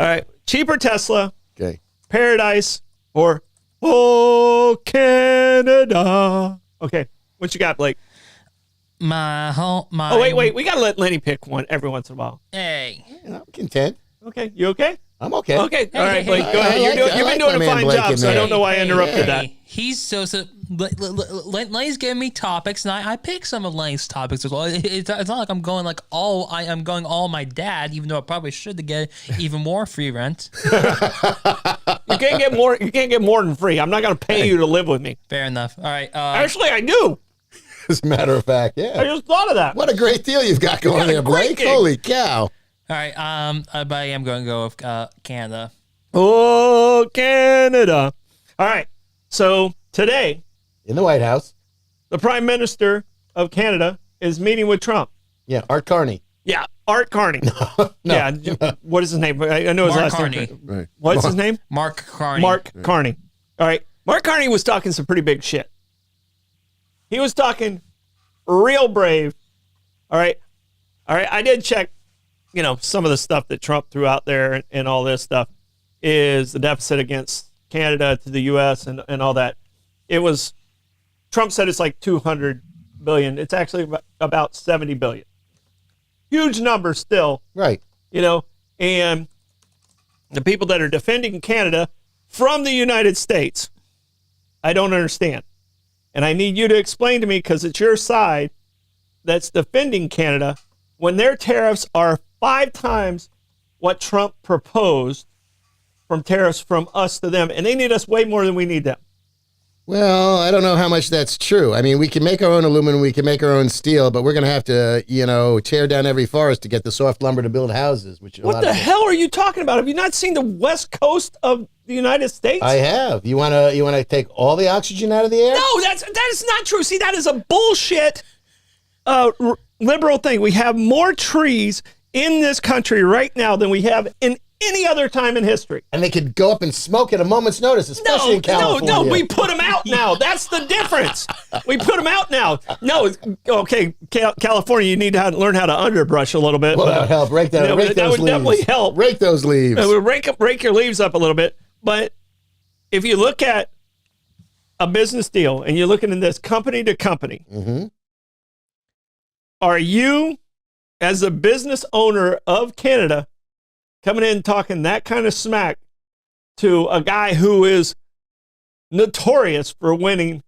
All right. Cheaper Tesla. Okay. Paradise or Canada. Okay. What you got, Blake? My. Oh, wait. We got to let Lenny pick one every once in a while. Hey. I'm content. Okay. You okay? I'm okay. Okay. All right, Blake. hey. Go ahead. You've been doing a fine Blake job, in so I there. don't know why I interrupted that. He's so. Lenny's giving me topics, and I pick some of Lenny's topics as well. It's not like I'm going like I'm going all my dad, even though I probably should get even more free rent. You can't get more. You can't get more than free. I'm not going to pay you to live with me. Fair enough. All right. Actually, I do. As a matter of fact, I yeah. just thought of that. What a great deal you've got going there, Blake. gig. Holy cow. All right. But I am going to go with Canada. Oh, Canada. All right. So today, In the White House. the Prime Minister of Canada is meeting with Trump. Yeah, Art Carney. Yeah, Art Carney. Yeah, what is his name? I know his Mark last Carney. name. Right. What's his name? Mark Carney. Mark Carney. All right. Mark Carney was talking some pretty big shit. He was talking real brave. All right. I did check, some of the stuff that Trump threw out there and all this stuff is the deficit against Canada to the U.S. and all that. Trump said it's like 200 billion. It's actually about 70 billion. Huge number still. Right. And the people that are defending Canada from the United States, I don't understand. And I need you to explain to me, because it's your side that's defending Canada, when their tariffs are 5 times what Trump proposed from tariffs from us to them, and they need us way more than we need them. Well, I don't know how much that's true. I mean, we can make our own aluminum, we can make our own steel, but we're going to have to, tear down every forest to get the soft lumber to build houses. What the hell are you talking about? Have you not seen the west coast of the United States? I have. You want to take all the oxygen out of the air? No, that is not true. See, that is a bullshit liberal thing. We have more trees in this country right now than we have in any other time in history. And they could go up and smoke at a moment's notice, especially in California. No, we put them out now. That's the difference. We put them out now. No, okay, California, you need to learn how to underbrush a little bit. Well, that would help. Rake those leaves. That would definitely help. Rake those leaves. Rake your leaves up a little bit. But if you look at a business deal and you're looking at this company to company, are you, as a business owner of Canada, coming in and talking that kind of smack to a guy who is notorious for winning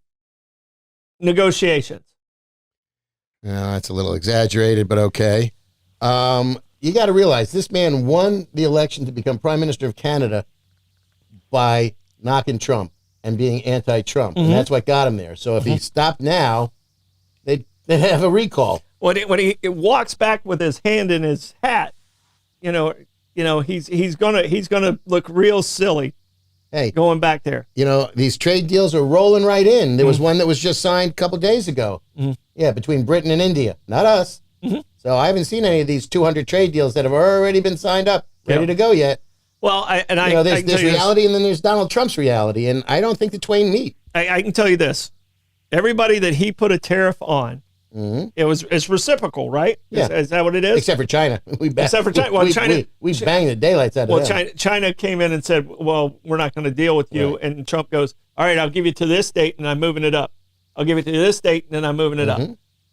negotiations? No, that's a little exaggerated, but okay. You got to realize this man won the election to become Prime Minister of Canada by knocking Trump and being anti-Trump, and that's what got him there. So if he stopped now, they'd have a recall. When he walks back with his hand in his hat, he's gonna look real silly. Hey, going back there. These trade deals are rolling right in. There was one that was just signed a couple days ago. Yeah, between Britain and India, not us. So I haven't seen any of these 200 trade deals that have already been signed up, ready to go yet. Well, there's reality and then there's Donald Trump's reality, and I don't think the twain meet. I can tell you this: everybody that he put a tariff on, it's reciprocal, right? Yeah. Is that what it is? Except for China. Except for China. Well, we banged the daylights out of them. China came in and said, well, we're not going to deal with you. Right. And Trump goes, all right, I'll give you to this date and I'm moving it up. I'll give it to this date and then I'm moving it up.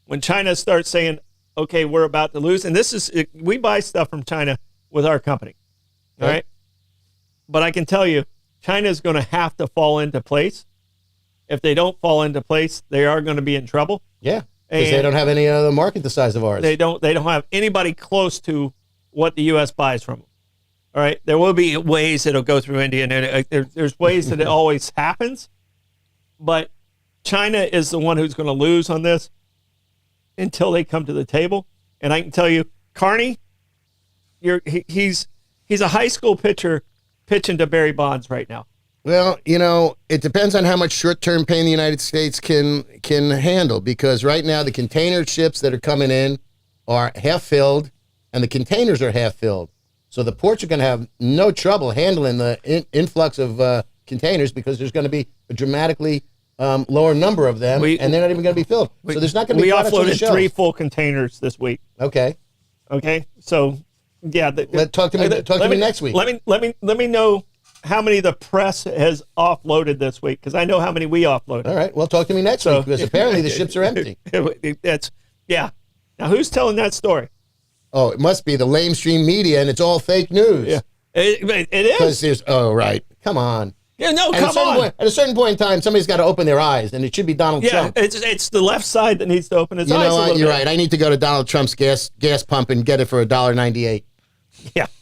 When China starts saying, okay, we're about to lose, and we buy stuff from China with our company. All right. But I can tell you, China is going to have to fall into place. If they don't fall into place, they are going to be in trouble. Yeah. Because they don't have any other market the size of ours. They don't have anybody close to what the U.S. buys from them. All right. There will be ways it'll go through India, and there's ways that it always happens. But China is the one who's going to lose on this until they come to the table. And I can tell you, Carney, he's a high school pitcher pitching to Barry Bonds right now. Well, it depends on how much short-term pain the United States can handle, because right now the container ships that are coming in are half filled and the containers are half filled. So the ports are going to have no trouble handling the influx of containers, because there's going to be a dramatically lower number of them, and they're not even going to be filled. So there's not going to be products on the offloaded shelves. 3 full containers this week. Okay. So Yeah. Talk to me next week. Let me know how many the press has offloaded this week, because I know how many we offloaded. All right. Well, talk to me next week, because apparently the ships are empty. Yeah. Now, who's telling that story? Oh, it must be the lamestream media, and it's all fake news. Yeah. It is. Because there's, right. Come on. Yeah, no, come on. At a certain point in time, somebody's got to open their eyes, and it should be Donald Trump. Yeah, it's the left side that needs to open its eyes. You know what? You're bit. right. I need to go to Donald Trump's gas pump and get it for $1.98.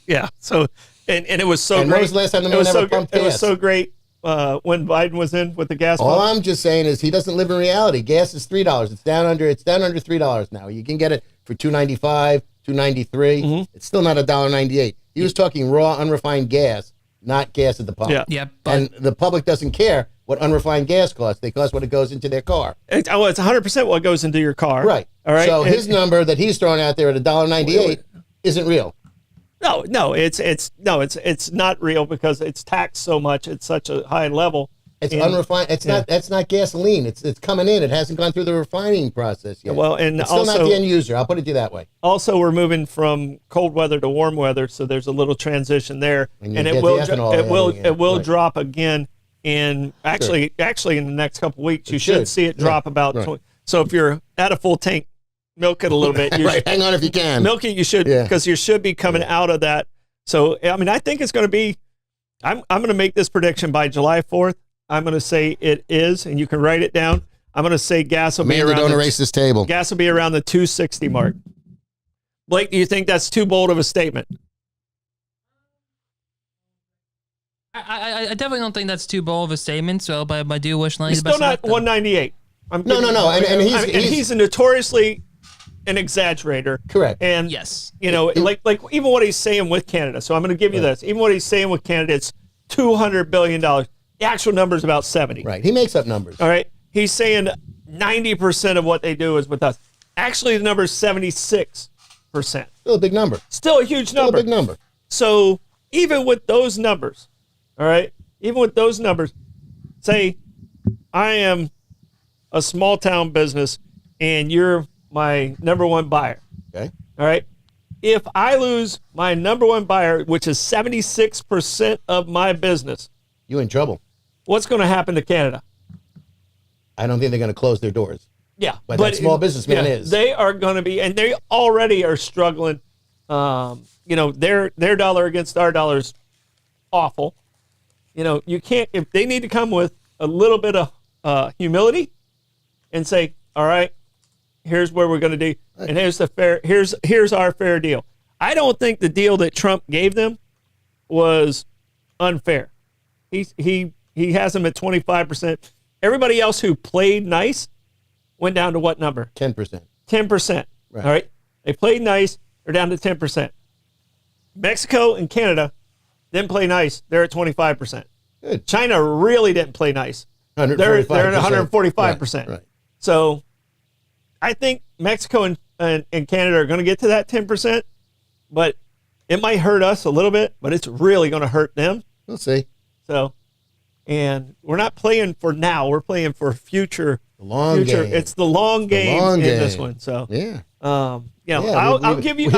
Yeah. So, and it was so and great. When was the last time the man ever pumped gas? It was so great when Biden was in with the gas All pump. I'm just saying is he doesn't live in reality. Gas is $3. It's down under $3 now. You can get it for $2.95, $2.93. Mm-hmm. It's still not $1.98. He was talking raw, unrefined gas, not gas at the pump. Yeah. And the public doesn't care what unrefined gas costs. They cost what it goes into their car. It's 100% what goes into your car. Right. All right. So his number that he's throwing out there at $1.98 isn't real. No, it's not real, because it's taxed so much at such a high level. It's unrefined. It's not. That's not gasoline. It's coming in. It hasn't gone through the refining process yet. Well, and it's still also, not the end user. I'll put it to you that way. Also, we're moving from cold weather to warm weather, so there's a little transition there, and it will drop again. In actually in the next couple of weeks, you should see it drop about. Right. So if you're at a full tank, milk it a little bit. Right, hang on if you can. Milk it, you should, because you should be coming out of that. So I mean, I think it's going to be. I'm going to make this prediction by July 4th. I'm going to say it is, and you can write it down. I'm going to say gas will be around. Don't erase this table. Gas will be around the 260 mark. Blake, do you think that's too bold of a statement? I definitely don't think that's too bold of a statement. So, but I do wish Lenny He's the best. still not 198. No. And he's a notoriously an exaggerator. Correct. And yes, like even what he's saying with Canada. So I'm going to give you this. Even what he's saying with Canada, it's $200 billion. The actual number is about 70. Right. He makes up numbers. All right. He's saying 90% of what they do is with us. Actually, the number is 76%. Still a big number. Still a huge number. Still a big number. So even with those numbers, all right, say I am a small town business and you're my number one buyer. Okay. All right. If I lose my number one buyer, which is 76% of my business, you're in trouble. What's going to happen to Canada? I don't think they're going to close their doors. Yeah. But that small businessman is. They are going to be, and they already are struggling. Their dollar against our dollar is awful. You can't, if they need to come with a little bit of humility and say, all right, here's where we're going to do, and here's our fair deal. I don't think the deal that Trump gave them was unfair. He has them at 25%. Everybody else who played nice went down to what number? 10%. 10%. Right. All right. They played nice. They're down to 10%. Mexico and Canada didn't play nice. They're at 25%. Good. China really didn't play nice. They're at 145%. Right. So I think Mexico and Canada are going to get to that 10%, but it might hurt us a little bit, but it's really going to hurt them. We'll see. So, and we're not playing for now. We're playing for future. The long game. It's the long game in this one. So, yeah. I'll give you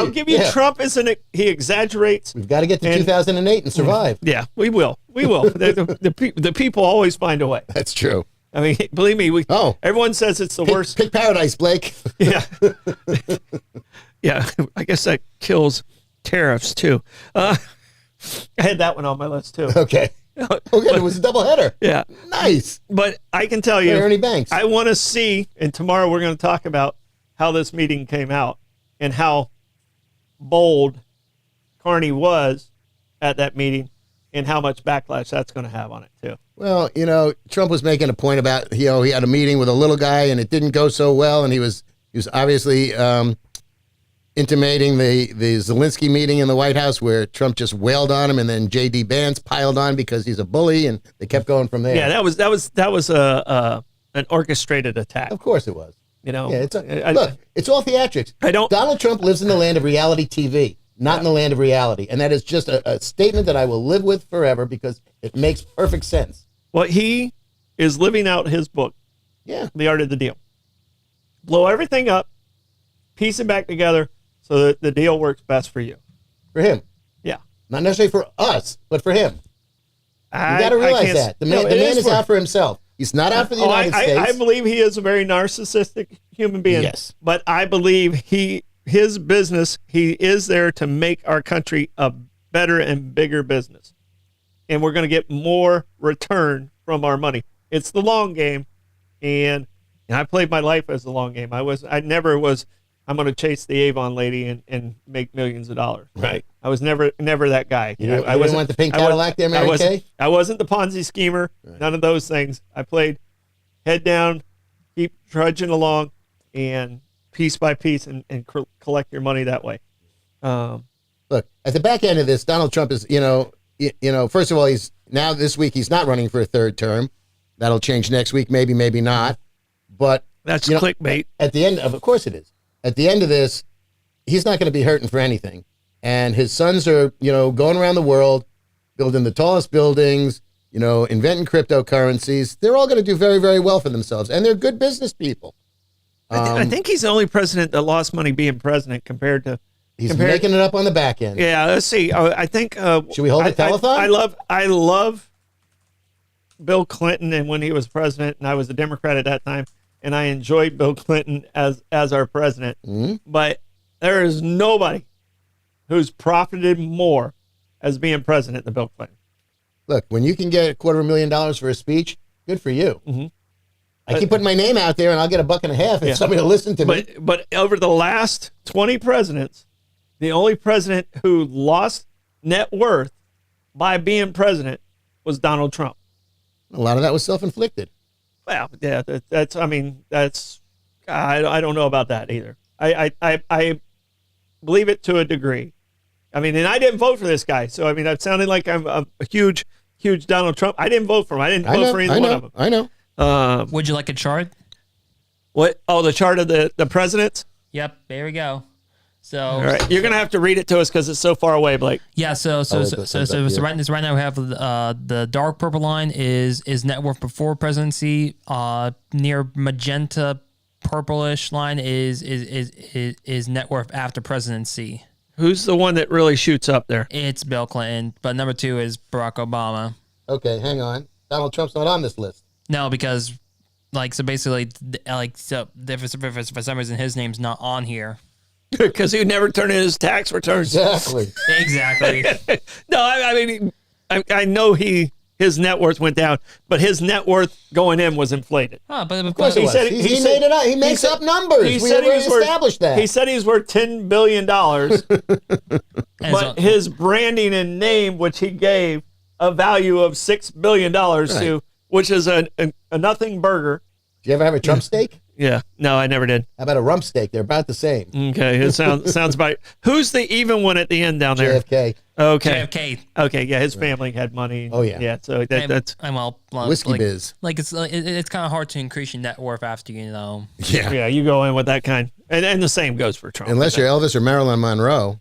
Trump as he exaggerates. We've got to get to 2008 and survive. Yeah, we will. The people always find a way. That's true. I mean, believe me. Everyone says it's the worst. Pick paradise, Blake. Yeah. Yeah. I guess that kills tariffs too. I had that one on my list too. Okay. It was a doubleheader. Yeah. Nice. But I can tell you, Ernie Banks. I want to see, and tomorrow we're going to talk about how this meeting came out and how bold Carney was at that meeting and how much backlash that's going to have on it too. Well, Trump was making a point about, he had a meeting with a little guy and it didn't go so well. And he was obviously intimating the Zelensky meeting in the White House where Trump just wailed on him, and then J.D. Vance piled on because he's a bully, and they kept going from there. Yeah, that was an orchestrated attack. Of course it was. Yeah, it's all theatrics. Donald Trump lives in the land of reality TV, not in the land of reality, and that is just a statement that I will live with forever because it makes perfect sense. Well, he is living out his book. Yeah, The Art of the Deal. Blow everything up, piece it back together, so that the deal works best for you. For him. Yeah. Not necessarily for us, but for him. You got to I realize can't- that. The No, man, it is out for himself. He's not out for the United States. I believe he is a very narcissistic human being. Yes. But I believe his business, he is there to make our country a better and bigger business. And we're going to get more return from our money. It's the long game. And I played my life as the long game. I never was, I'm going to chase the Avon lady and make millions of dollars. Right. I was never that guy. You didn't want the pink Cadillac there, Mary Kay? I wasn't the Ponzi schemer. Right. None of those things. I played head down, keep trudging along, and piece by piece, and collect your money that way. Look, at the back end of this, Donald Trump is, first of all, this week he's not running for a third term. That'll change next week, maybe not. But That's clickbait. At the end of course it is. At the end of this, he's not going to be hurting for anything. And his sons are, going around the world, building the tallest buildings, inventing cryptocurrencies. They're all going to do very, very well for themselves. And they're good business people. I think he's the only president that lost money being president compared to. He's making it up on the back end. Yeah, let's see. I think. Should we hold a telethon? I love Bill Clinton, and when he was president, and I was a Democrat at that time, and I enjoyed Bill Clinton as our president. Mm-hmm. But there is nobody who's profited more as being president than Bill Clinton. Look, when you can get $250,000 for a speech, good for you. Mm-hmm. I keep putting my name out there, and I'll get $1.50 if somebody will listen to me. But over the last 20 presidents, the only president who lost net worth by being president was Donald Trump. A lot of that was self-inflicted. Well, yeah, I don't know about that either. I believe it to a degree. I mean, and I didn't vote for this guy, so I mean, I'm sounding like I'm a huge Donald Trump. I didn't vote for him. I didn't vote for either one of them. I know. Would you like a chart? What? Oh, the chart of the presidents. Yep, there we go. So, All right, you're gonna have to read it to us because it's so far away, Blake. yeah. So right now we have the dark purple line is net worth before presidency. Near magenta purplish line is net worth after presidency. Who's the one that really shoots up there? It's Bill Clinton, but number 2 is Barack Obama. Okay, hang on. Donald Trump's not on this list. No, because for some reason his name's not on here. Because he never turned in his tax returns. Exactly. Exactly. No, I mean, I know his net worth went down, but his net worth going in was inflated. Oh, but Of course it was. said- He made it up. He makes up numbers. We established that. He said he's worth $10 billion, but his branding and name, which he gave a value of $6 billion to, which is a nothing burger. Did you ever have a Trump steak? Yeah. No, I never did. How about a rump steak? They're about the same. Okay. It sounds about. Who's the even one at the end down there? JFK. Okay. JFK. Okay. Yeah. His family had money. Oh, yeah. Yeah. So that's. I'm well, Whiskey biz. It's kind of hard to increase your net worth after Yeah. Yeah. You go in with that kind, and the same goes for Trump. Unless you're Elvis or Marilyn Monroe.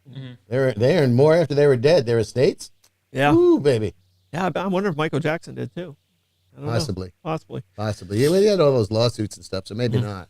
Mm-hmm. They earned more after they were dead. Their estates. Yeah. Ooh, baby. Yeah. I wonder if Michael Jackson did too. I don't know. Possibly. Possibly. Yeah, well, he had all those lawsuits and stuff, so maybe not.